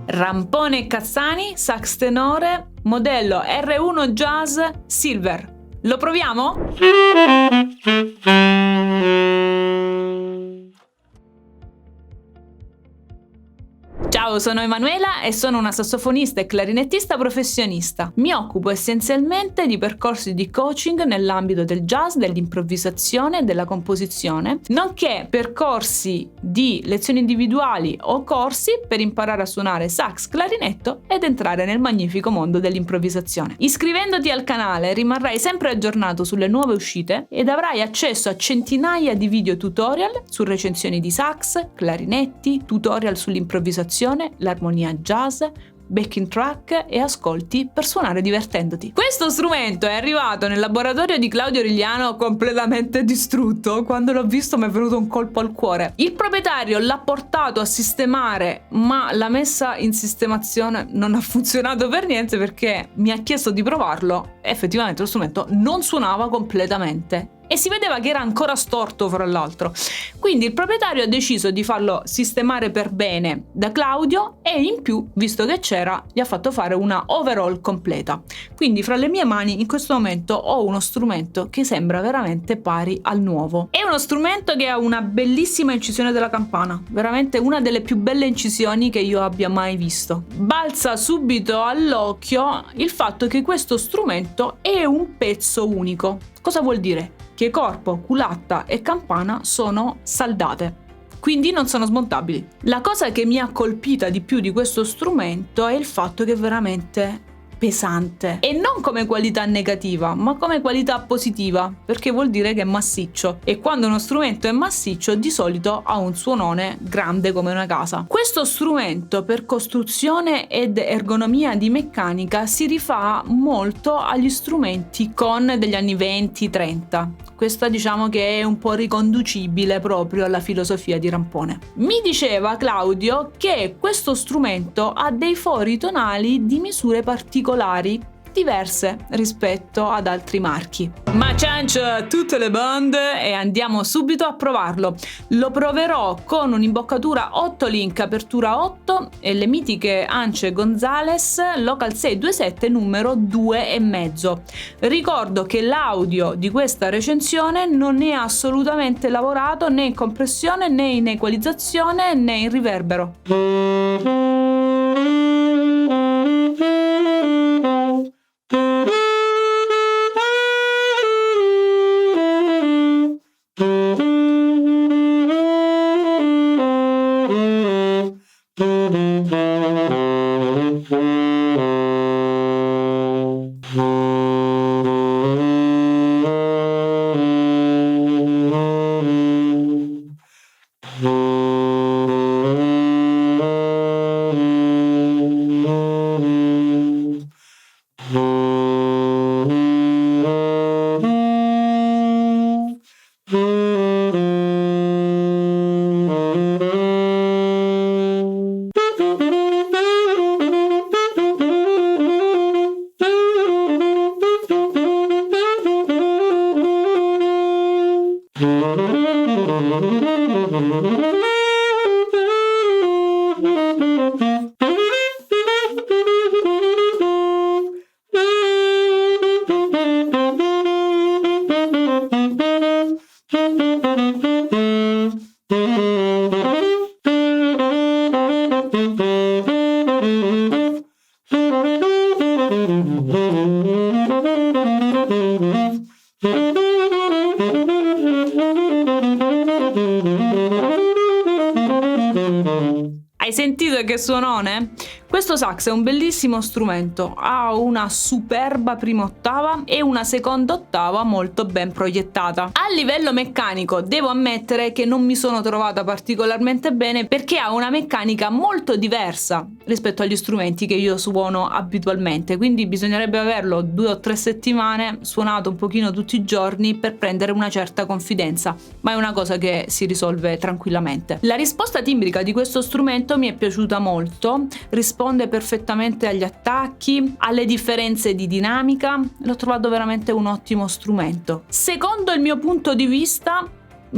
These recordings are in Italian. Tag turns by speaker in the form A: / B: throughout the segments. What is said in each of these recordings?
A: Rampone e Cazzani, sax tenore, modello R1 Jazz Silver. Lo proviamo? Ciao, sono Emanuela e sono una sassofonista e clarinettista professionista. Mi occupo essenzialmente di percorsi di coaching nell'ambito del jazz, dell'improvvisazione e della composizione, nonché percorsi di lezioni individuali o corsi per imparare a suonare sax, clarinetto ed entrare nel magnifico mondo dell'improvvisazione. Iscrivendoti al canale rimarrai sempre aggiornato sulle nuove uscite ed avrai accesso a centinaia di video tutorial su recensioni di sax, clarinetti, tutorial sull'improvvisazione, l'armonia jazz, backing track e ascolti per suonare divertendoti. Questo strumento è arrivato nel laboratorio di Claudio Rigliano completamente distrutto. Quando l'ho visto mi è venuto un colpo al cuore. Il proprietario l'ha portato a sistemare, ma la messa in sistemazione non ha funzionato per niente perché mi ha chiesto di provarlo. Effettivamente lo strumento non suonava completamente e si vedeva che era ancora storto, fra l'altro. Quindi il proprietario ha deciso di farlo sistemare per bene da Claudio e in più, visto che c'era, gli ha fatto fare una overhaul completa. Quindi fra le mie mani in questo momento ho uno strumento che sembra veramente pari al nuovo. È uno strumento che ha una bellissima incisione della campana, veramente una delle più belle incisioni che io abbia mai visto. Balza subito all'occhio il fatto che questo strumento è un pezzo unico. Cosa vuol dire? Che corpo, culatta e campana sono saldate, quindi non sono smontabili. La cosa che mi ha colpita di più di questo strumento è il fatto che è veramente pesante, e non come qualità negativa ma come qualità positiva, perché vuol dire che è massiccio, e quando uno strumento è massiccio di solito ha un suonone grande come una casa. Questo strumento per costruzione ed ergonomia di meccanica si rifà molto agli strumenti con degli anni 20-30. Questa diciamo che è un po' riconducibile proprio alla filosofia di Rampone. Mi diceva Claudio che questo strumento ha dei fori tonali di misure particolari diverse rispetto ad altri marchi. Ma ciancio a tutte le bande e andiamo subito a provarlo. Lo proverò con un'imboccatura 8 link apertura 8 e le mitiche ance Gonzales Local 627 numero 2,5. Ricordo che l'audio di questa recensione non è assolutamente lavorato né in compressione né in equalizzazione né in riverbero. Hai sentito che suonone? Questo sax è un bellissimo strumento, ha una superba prima ottava e una seconda ottava molto ben proiettata. A livello meccanico devo ammettere che non mi sono trovata particolarmente bene perché ha una meccanica molto diversa rispetto agli strumenti che io suono abitualmente, quindi bisognerebbe averlo 2 o 3 settimane suonato un pochino tutti i giorni per prendere una certa confidenza, ma è una cosa che si risolve tranquillamente. La risposta timbrica di questo strumento mi è piaciuta molto, risponde risponde perfettamente agli attacchi, alle differenze di dinamica. L'ho trovato veramente un ottimo strumento. Secondo il mio punto di vista,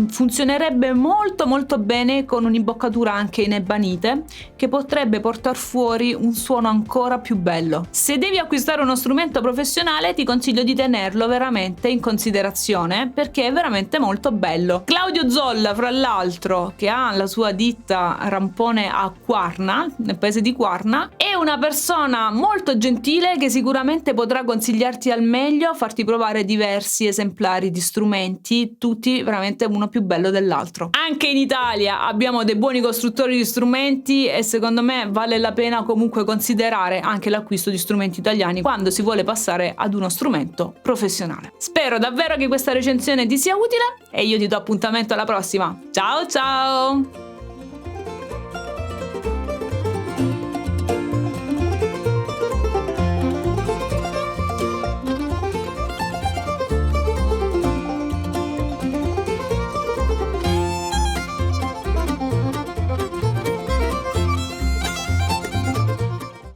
A: funzionerebbe molto bene con un'imboccatura anche in ebanite, che potrebbe portare fuori un suono ancora più bello. Se devi acquistare uno strumento professionale, ti consiglio di tenerlo veramente in considerazione, perché è veramente molto bello. Claudio Zolla, fra l'altro, che ha la sua ditta Rampone a Quarna, nel paese di Quarna, è una persona molto gentile che sicuramente potrà consigliarti al meglio, farti provare diversi esemplari di strumenti, tutti veramente uno più bello dell'altro. Anche in Italia abbiamo dei buoni costruttori di strumenti e secondo me vale la pena comunque considerare anche l'acquisto di strumenti italiani quando si vuole passare ad uno strumento professionale. Spero davvero che questa recensione ti sia utile e io ti do appuntamento alla prossima. Ciao ciao!